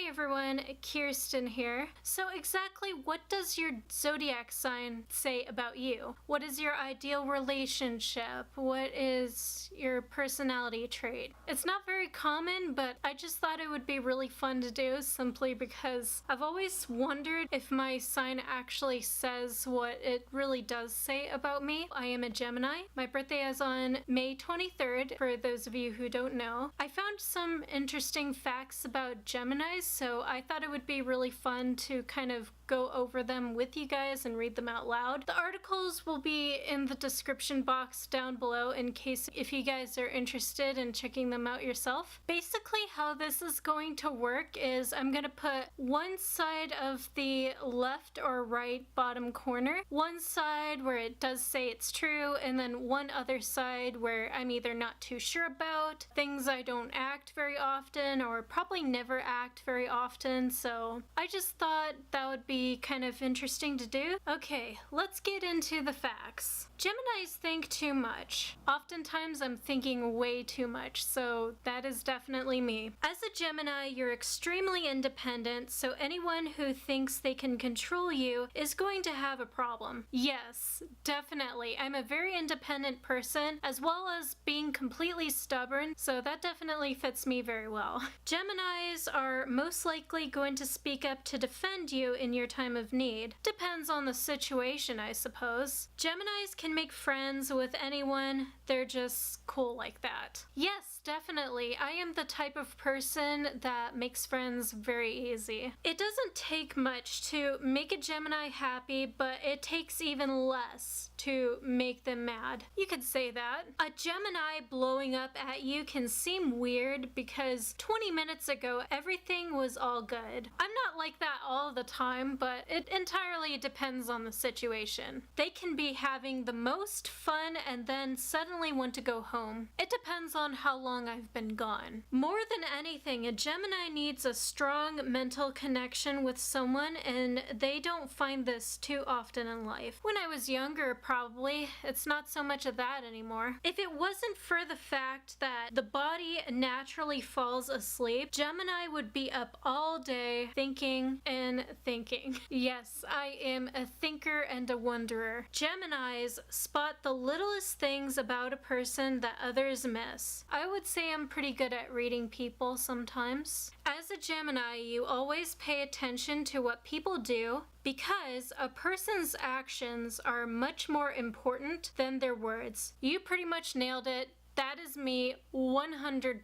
Hi everyone, Kirsten here. So exactly what does your zodiac sign say about you? What is your ideal relationship? What is your personality trait? It's not very common, but I just thought it would be really fun to do simply because I've always wondered if my sign actually says what it really does say about me. I am a Gemini. My birthday is on May 23rd, for those of you who don't know. I found some interesting facts about Geminis, so I thought it would be really fun to kind of go over them with you guys and read them out loud. The articles will be in the description box down below in case if you guys are interested in checking them out yourself. Basically how this is going to work is I'm going to put one side of the left or right bottom corner, one side where it does say it's true, and then one other side where I'm either not too sure about, things I don't act very often or probably never act very often, so I just thought that would be kind of interesting to do. Okay, let's get into the facts. Geminis think too much. Oftentimes I'm thinking way too much, so that is definitely me. As a Gemini, you're extremely independent, so anyone who thinks they can control you is going to have a problem. Yes, definitely. I'm a very independent person, as well as being completely stubborn, so that definitely fits me very well. Geminis are most likely going to speak up to defend you in your time of need. Depends on the situation, I suppose. Geminis can make friends with anyone. They're just cool like that. Yes, definitely. I am the type of person that makes friends very easy. It doesn't take much to make a Gemini happy, but it takes even less to make them mad. You could say that. A Gemini blowing up at you can seem weird because 20 minutes ago everything was all good. I'm not like that all the time, but it entirely depends on the situation. They can be having the most fun and then suddenly want to go home. It depends on how long I've been gone. More than anything, a Gemini needs a strong mental connection with someone, and they don't find this too often in life. When I was younger, probably, it's not so much of that anymore. If it wasn't for the fact that the body naturally falls asleep, Gemini would be up all day thinking and thinking. Yes, I am a thinker and a wonderer. Geminis spot the littlest things about a person that others miss. I would say I'm pretty good at reading people sometimes. As a Gemini, you always pay attention to what people do because a person's actions are much more important than their words. You pretty much nailed it. That is me 100%.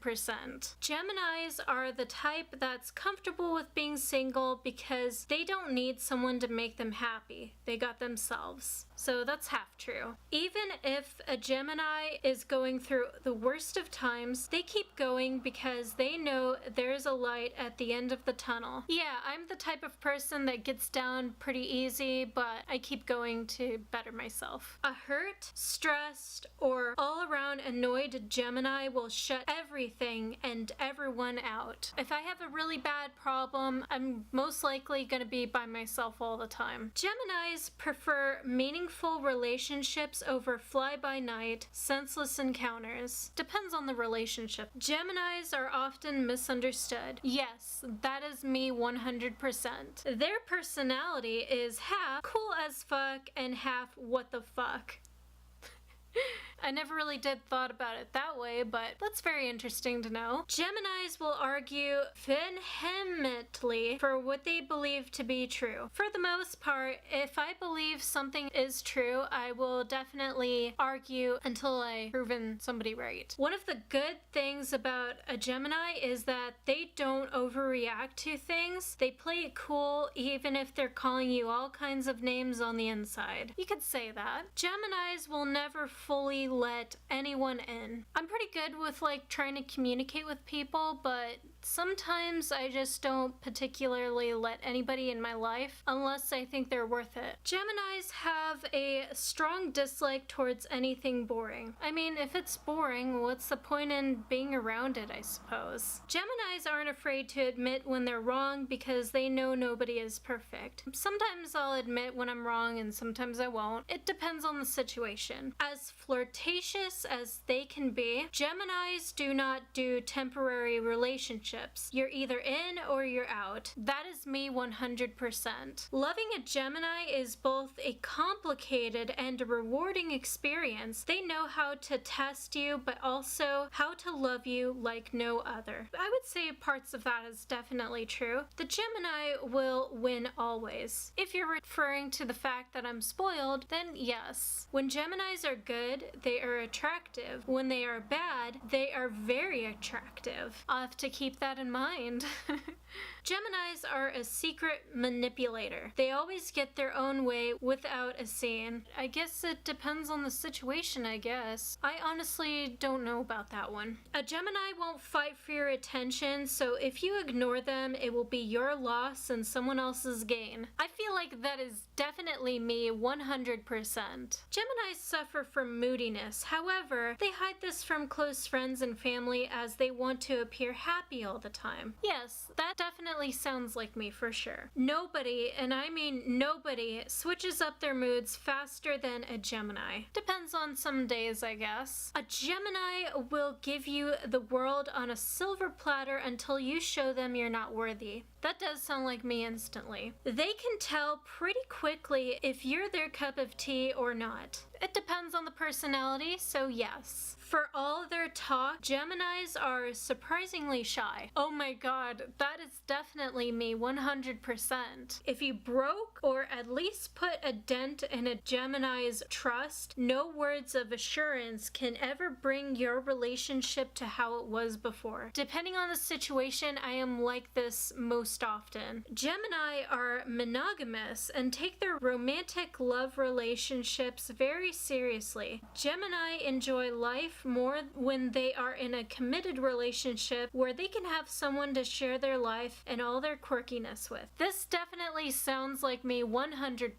Geminis are the type that's comfortable with being single because they don't need someone to make them happy. They got themselves. So that's half true. Even if a Gemini is going through the worst of times, they keep going because they know there's a light at the end of the tunnel. Yeah, I'm the type of person that gets down pretty easy, but I keep going to better myself. A hurt, stressed, or all around annoyed Gemini will shut everything and everyone out. If I have a really bad problem, I'm most likely going to be by myself all the time. Geminis prefer meaningful relationships over fly-by-night, senseless encounters. Depends on the relationship. Geminis are often misunderstood. Yes, that is me 100%. Their personality is half cool as fuck and half what the fuck. I never really did thought about it that way, but that's very interesting to know. Geminis will argue vehemently for what they believe to be true. For the most part, if I believe something is true, I will definitely argue until I've proven somebody right. One of the good things about a Gemini is that they don't overreact to things. They play it cool even if they're calling you all kinds of names on the inside. You could say that. Geminis will never fully let anyone in. I'm pretty good with like trying to communicate with people, but sometimes I just don't particularly let anybody in my life unless I think they're worth it. Geminis have a strong dislike towards anything boring. I mean, if it's boring, what's the point in being around it, I suppose? Geminis aren't afraid to admit when they're wrong because they know nobody is perfect. Sometimes I'll admit when I'm wrong and sometimes I won't. It depends on the situation. As flirtatious as they can be, Geminis do not do temporary relationships relationships. You're either in or you're out. That is me 100%. Loving a Gemini is both a complicated and a rewarding experience. They know how to test you, but also how to love you like no other. I would say parts of that is definitely true. The Gemini will win always. If you're referring to the fact that I'm spoiled, then yes. When Geminis are good, they are attractive. When they are bad, they are very attractive. I'll have to keep that in mind. Geminis are a secret manipulator. They always get their own way without a scene. I guess it depends on the situation, I guess. I honestly don't know about that one. A Gemini won't fight for your attention, so if you ignore them, it will be your loss and someone else's gain. I feel like that is definitely me 100%. Geminis suffer from moodiness. However, they hide this from close friends and family as they want to appear happy all the time. Yes, that definitely sounds like me for sure. Nobody, and I mean nobody, switches up their moods faster than a Gemini. Depends on some days, I guess. A Gemini will give you the world on a silver platter until you show them you're not worthy. That does sound like me instantly. They can tell pretty quickly if you're their cup of tea or not. It depends on the personality, so yes. For all their talk, Geminis are surprisingly shy. Oh my god, that is definitely me 100%. If you broke or at least put a dent in a Gemini's trust, no words of assurance can ever bring your relationship to how it was before. Depending on the situation, I am like this most often. Gemini are monogamous and take their romantic love relationships very seriously. Gemini enjoy life more when they are in a committed relationship where they can have someone to share their life and all their quirkiness with. This definitely sounds like me 100%.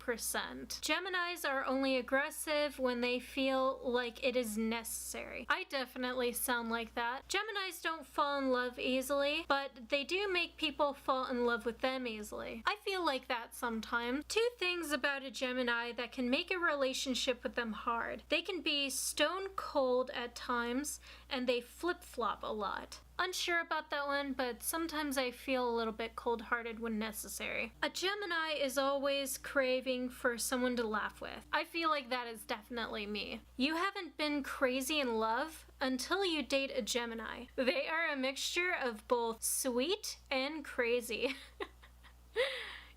Geminis are only aggressive when they feel like it is necessary. I definitely sound like that. Geminis don't fall in love easily, but they do make people fall in love with them easily. I feel like that sometimes. Two things about a Gemini that can make a relationship with them hard. They can be stone cold at times, and they flip-flop a lot. Unsure about that one, but sometimes I feel a little bit cold-hearted when necessary. A Gemini is always craving for someone to laugh with. I feel like that is definitely me. You haven't been crazy in love until you date a Gemini. They are a mixture of both sweet and crazy.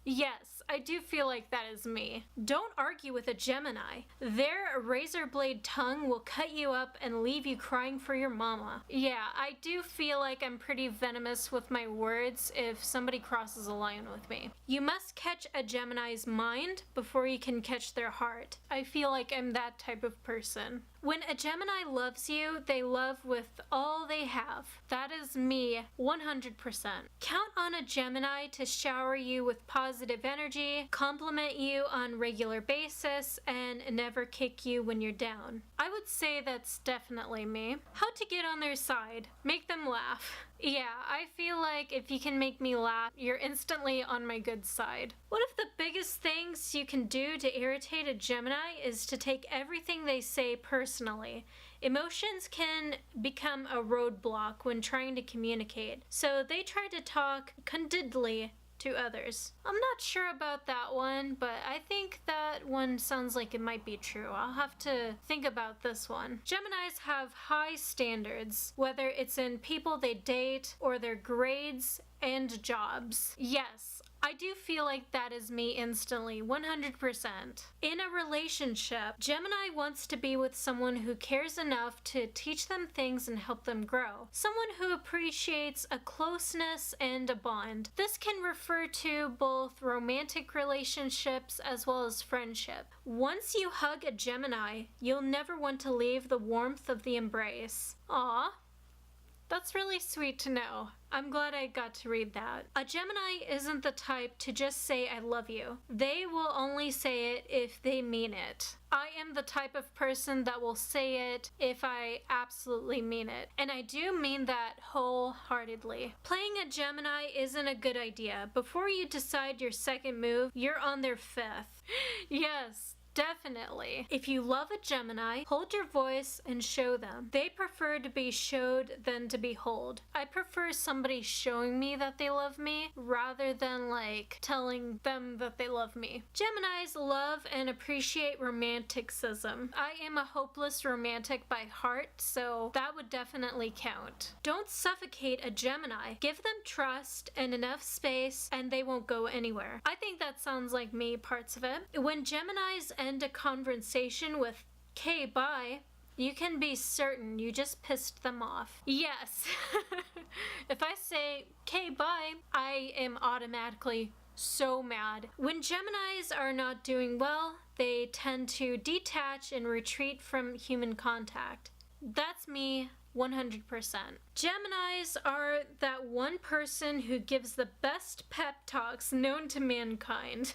Yes, I do feel like that is me. Don't argue with a Gemini. Their razor blade tongue will cut you up and leave you crying for your mama. Yeah, I do feel like I'm pretty venomous with my words if somebody crosses a line with me. You must catch a Gemini's mind before you can catch their heart. I feel like I'm that type of person. When a Gemini loves you, they love with all they have. That is me 100%. Count on a Gemini to shower you with positive energy, compliment you on regular basis, and never kick you when you're down. I would say that's definitely me. How to get on their side? Make them laugh. Yeah, I feel like if you can make me laugh, you're instantly on my good side. One of the biggest things you can do to irritate a Gemini is to take everything they say personally. Emotions can become a roadblock when trying to communicate, so they try to talk candidly to others. I'm not sure about that one, but I think that one sounds like it might be true. I'll have to think about this one. Geminis have high standards, whether it's in people they date or their grades and jobs. Yes, I do feel like that is me instantly, 100%. In a relationship, Gemini wants to be with someone who cares enough to teach them things and help them grow. Someone who appreciates a closeness and a bond. This can refer to both romantic relationships as well as friendship. Once you hug a Gemini, you'll never want to leave the warmth of the embrace. Aww. That's really sweet to know. I'm glad I got to read that. A Gemini isn't the type to just say I love you. They will only say it if they mean it. I am the type of person that will say it if I absolutely mean it. And I do mean that wholeheartedly. Playing a Gemini isn't a good idea. Before you decide your second move, you're on their fifth. Yes. Definitely. If you love a Gemini, hold your voice and show them. They prefer to be showed than to behold. I prefer somebody showing me that they love me rather than like telling them that they love me. Geminis love and appreciate romanticism. I am a hopeless romantic by heart, so that would definitely count. Don't suffocate a Gemini. Give them trust and enough space and they won't go anywhere. I think that sounds like me, parts of it. When Geminis end a conversation with "Okay, bye," you can be certain you just pissed them off. Yes. If I say "Okay, bye," I am automatically so mad. When Geminis are not doing well, they tend to detach and retreat from human contact. That's me 100%. Geminis are that one person who gives the best pep talks known to mankind.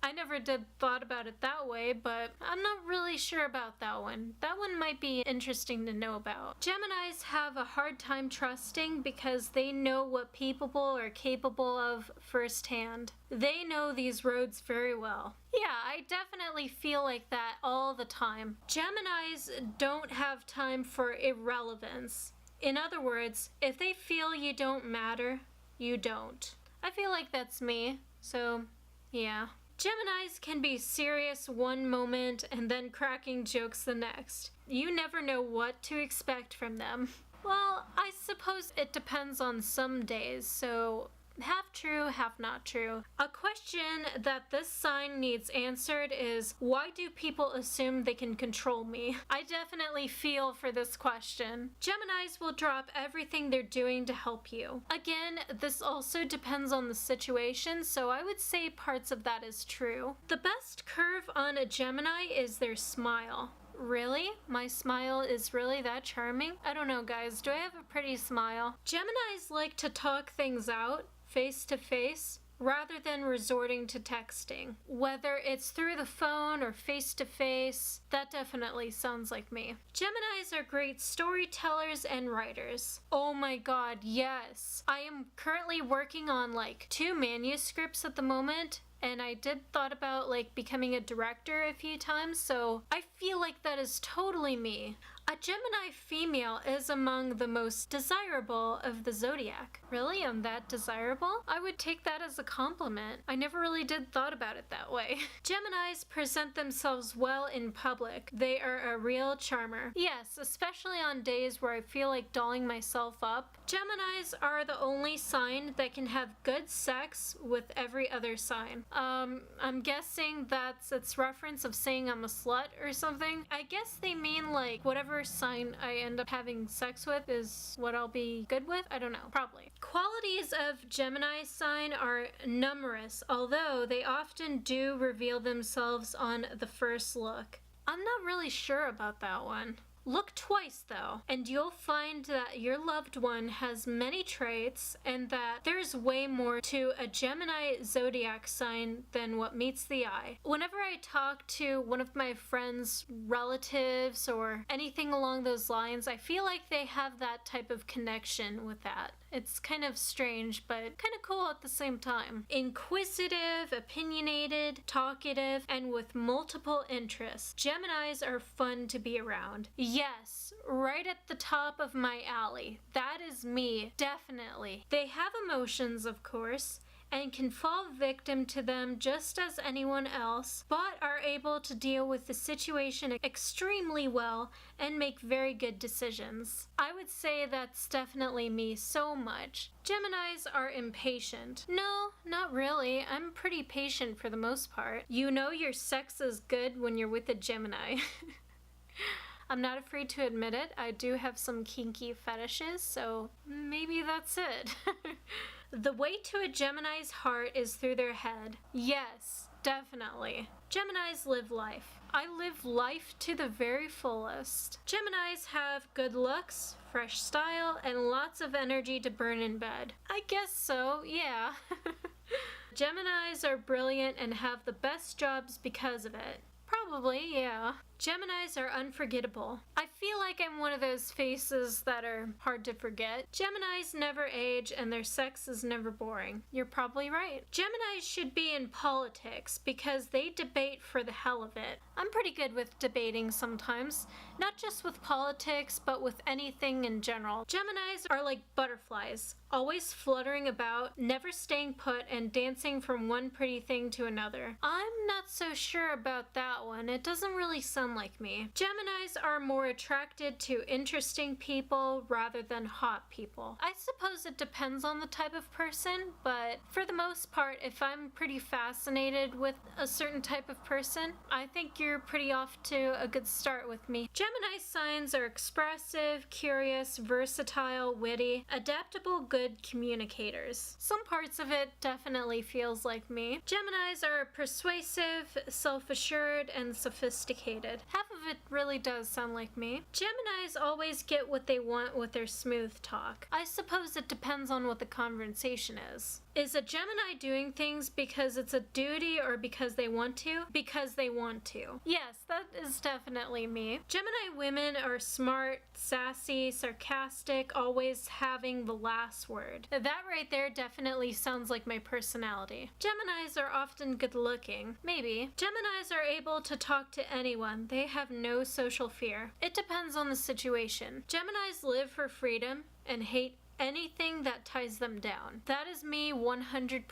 I never did thought about it that way, but I'm not really sure about that one. That one might be interesting to know about. Geminis have a hard time trusting because they know what people are capable of firsthand. They know these roads very well. Yeah, I definitely feel like that all the time. Geminis don't have time for irrelevance. In other words, if they feel you don't matter, you don't. I feel like that's me, so yeah. Geminis can be serious one moment and then cracking jokes the next. You never know what to expect from them. Well, I suppose it depends on some days, so half true, half not true. A question that this sign needs answered is, why do people assume they can control me? I definitely feel for this question. Geminis will drop everything they're doing to help you. Again, this also depends on the situation, so I would say parts of that is true. The best curve on a Gemini is their smile. Really? My smile is really that charming? I don't know, guys. Do I have a pretty smile? Geminis like to talk things out face to face rather than resorting to texting. Whether it's through the phone or face to face, that definitely sounds like me. Geminis are great storytellers and writers. Oh my god, yes. I am currently working on like 2 manuscripts at the moment, and I did thought about like becoming a director a few times, so I feel like that is totally me. A Gemini female is among the most desirable of the zodiac. Really? I'm that desirable? I would take that as a compliment. I never really did thought about it that way. Geminis present themselves well in public. They are a real charmer. Yes, especially on days where I feel like dolling myself up. Geminis are the only sign that can have good sex with every other sign. I'm guessing that's its reference of saying I'm a slut or something. I guess they mean like whatever sign I end up having sex with is what I'll be good with? I don't know. Probably. Qualities of Gemini sign are numerous, although they often do reveal themselves on the first look. I'm not really sure about that one. Look twice though, and you'll find that your loved one has many traits and that there's way more to a Gemini zodiac sign than what meets the eye. Whenever I talk to one of my friends' relatives or anything along those lines, I feel like they have that type of connection with that. It's kind of strange, but kind of cool at the same time. Inquisitive, opinionated, talkative, and with multiple interests. Geminis are fun to be around. Yes, right at the top of my alley. That is me, definitely. They have emotions, of course, and can fall victim to them just as anyone else, but are able to deal with the situation extremely well and make very good decisions. I would say that's definitely me so much. Geminis are impatient. No, not really. I'm pretty patient for the most part. You know your sex is good when you're with a Gemini. I'm not afraid to admit it. I do have some kinky fetishes, so maybe that's it. The way to a Gemini's heart is through their head. Yes, definitely. Geminis live life. I live life to the very fullest. Geminis have good looks, fresh style, and lots of energy to burn in bed. I guess so, yeah. Geminis are brilliant and have the best jobs because of it. Probably, yeah. Geminis are unforgettable. I feel like I'm one of those faces that are hard to forget. Geminis never age and their sex is never boring. You're probably right. Geminis should be in politics because they debate for the hell of it. I'm pretty good with debating sometimes, not just with politics, but with anything in general. Geminis are like butterflies, always fluttering about, never staying put, and dancing from one pretty thing to another. I'm not so sure about that one. It doesn't really sound like me. Geminis are more attracted to interesting people rather than hot people. I suppose it depends on the type of person, but for the most part, if I'm pretty fascinated with a certain type of person, I think you're pretty off to a good start with me. Gemini signs are expressive, curious, versatile, witty, adaptable, good communicators. Some parts of it definitely feels like me. Geminis are persuasive, self-assured, and sophisticated. Half of it really does sound like me. Geminis always get what they want with their smooth talk. I suppose it depends on what the conversation is. Is a Gemini doing things because it's a duty or because they want to? Because they want to. Yes, that is definitely me. Gemini women are smart, sassy, sarcastic, always having the last word. That right there definitely sounds like my personality. Geminis are often good looking. Maybe. Geminis are able to talk to anyone. They have no social fear. It depends on the situation. Geminis live for freedom and hate anything that ties them down. That is me 100%.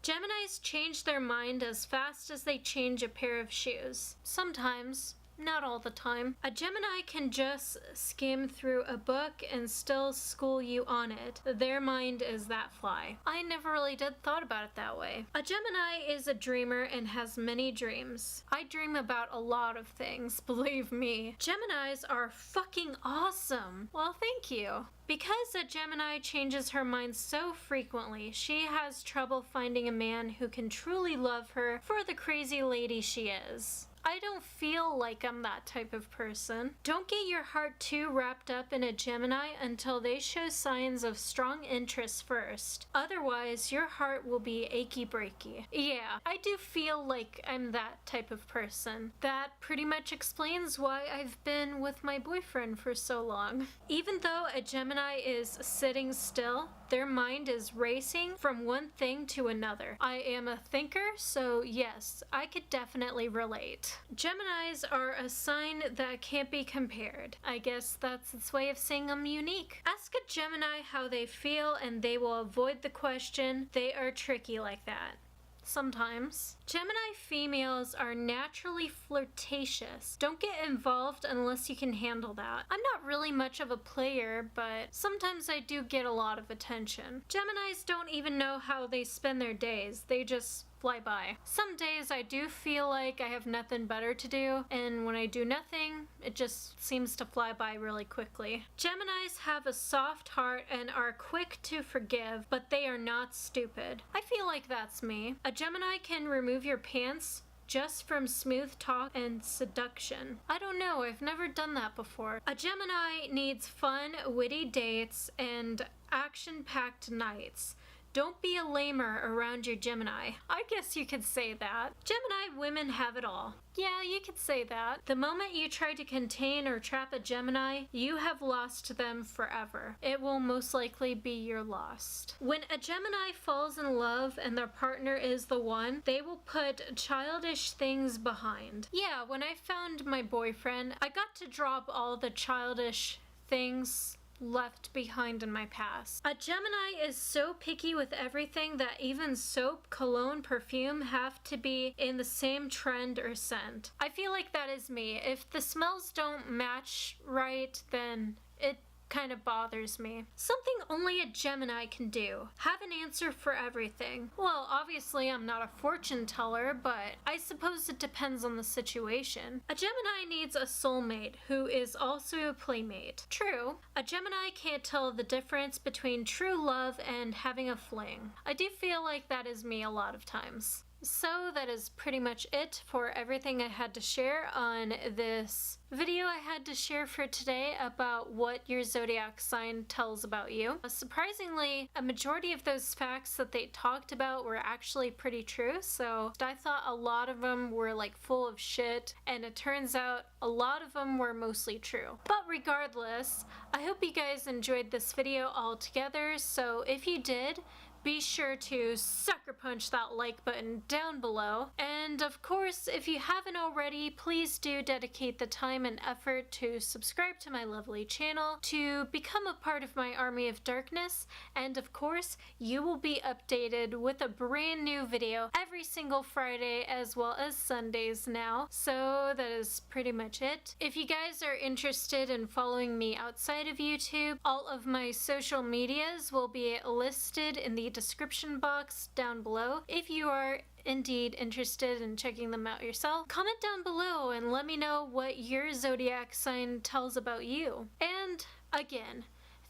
Geminis change their mind as fast as they change a pair of shoes. Sometimes. Not all the time. A Gemini can just skim through a book and still school you on it. Their mind is that fly. I never really did thought about it that way. A Gemini is a dreamer and has many dreams. I dream about a lot of things, believe me. Geminis are fucking awesome. Well, thank you. Because a Gemini changes her mind so frequently, she has trouble finding a man who can truly love her for the crazy lady she is. I don't feel like I'm that type of person. Don't get your heart too wrapped up in a Gemini until they show signs of strong interest first. Otherwise, your heart will be achy breaky. Yeah, I do feel like I'm that type of person. That pretty much explains why I've been with my boyfriend for so long. Even though a Gemini is sitting still, their mind is racing from one thing to another. I am a thinker, so yes, I could definitely relate. Geminis are a sign that can't be compared. I guess that's its way of saying I'm unique. Ask a Gemini how they feel and they will avoid the question. They are tricky like that. Sometimes. Gemini females are naturally flirtatious. Don't get involved unless you can handle that. I'm not really much of a player, but sometimes I do get a lot of attention. Geminis don't even know how they spend their days. They just fly by. Some days I do feel like I have nothing better to do, and when I do nothing, it just seems to fly by really quickly. Geminis have a soft heart and are quick to forgive, but they are not stupid. I feel like that's me. A Gemini can remove your pants just from smooth talk and seduction. I don't know, I've never done that before. A Gemini needs fun, witty dates and action-packed nights. Don't be a lamer around your Gemini. I guess you could say that. Gemini women have it all. Yeah, you could say that. The moment you try to contain or trap a Gemini, you have lost them forever. It will most likely be your lost. When a Gemini falls in love and their partner is the one, they will put childish things behind. Yeah, when I found my boyfriend, I got to drop all the childish things left behind in my past. A Gemini is so picky with everything that even soap, cologne, perfume have to be in the same trend or scent. I feel like that is me. If the smells don't match right, then it kind of bothers me. Something only a Gemini can do. Have an answer for everything. Well, obviously I'm not a fortune teller, but I suppose it depends on the situation. A Gemini needs a soulmate who is also a playmate. True, a Gemini can't tell the difference between true love and having a fling. I do feel like that is me a lot of times. So that is pretty much it for everything I had to share on this video I had to share for today about what your zodiac sign tells about you. Surprisingly, a majority of those facts that they talked about were actually pretty true, so I thought a lot of them were like full of shit, and it turns out a lot of them were mostly true. But regardless, I hope you guys enjoyed this video altogether, so if you did, be sure to sucker punch that like button down below. And of course, if you haven't already, please do dedicate the time and effort to subscribe to my lovely channel to become a part of my army of darkness. And of course, you will be updated with a brand new video every single Friday as well as Sundays now. So that is pretty much it. If you guys are interested in following me outside of YouTube, all of my social medias will be listed in the description box down below. If you are indeed interested in checking them out yourself, comment down below and let me know what your zodiac sign tells about you. And again,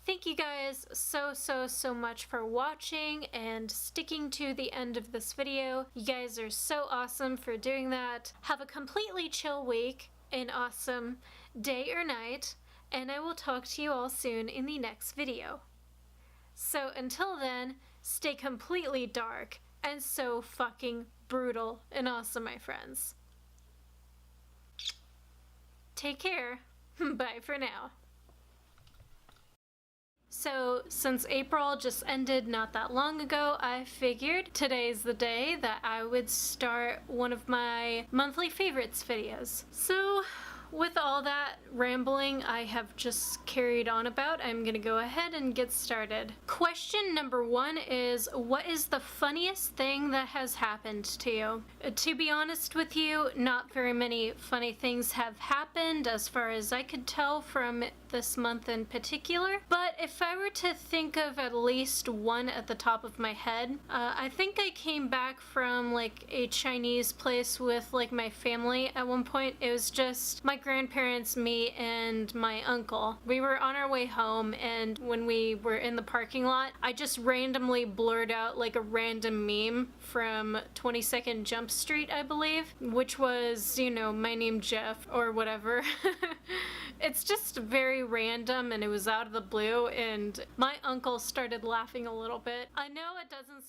thank you guys so much for watching and sticking to the end of this video. You guys are so awesome for doing that. Have a completely chill week, an awesome day or night, and I will talk to you all soon in the next video. So until then, stay completely dark and so fucking brutal and awesome, my friends. Take care. Bye for now. So, since April just ended not that long ago, I figured today's the day that I would start one of my monthly favorites videos. So, with all that rambling I have just carried on about, I'm gonna go ahead and get started. Question number 1 is, what is the funniest thing that has happened to you? To be honest with you, not very many funny things have happened as far as I could tell from this month in particular, but if I were to think of at least one at the top of my head, I think I came back from like a Chinese place with like my family at one point. It was just my grandparents, me, and my uncle. We were on our way home, and when we were in the parking lot, I just randomly blurred out like a random meme from 22nd Jump Street, I believe, which was, you know, my name Jeff or whatever. It's just very random and it was out of the blue, and my uncle started laughing a little bit. I know it doesn't sound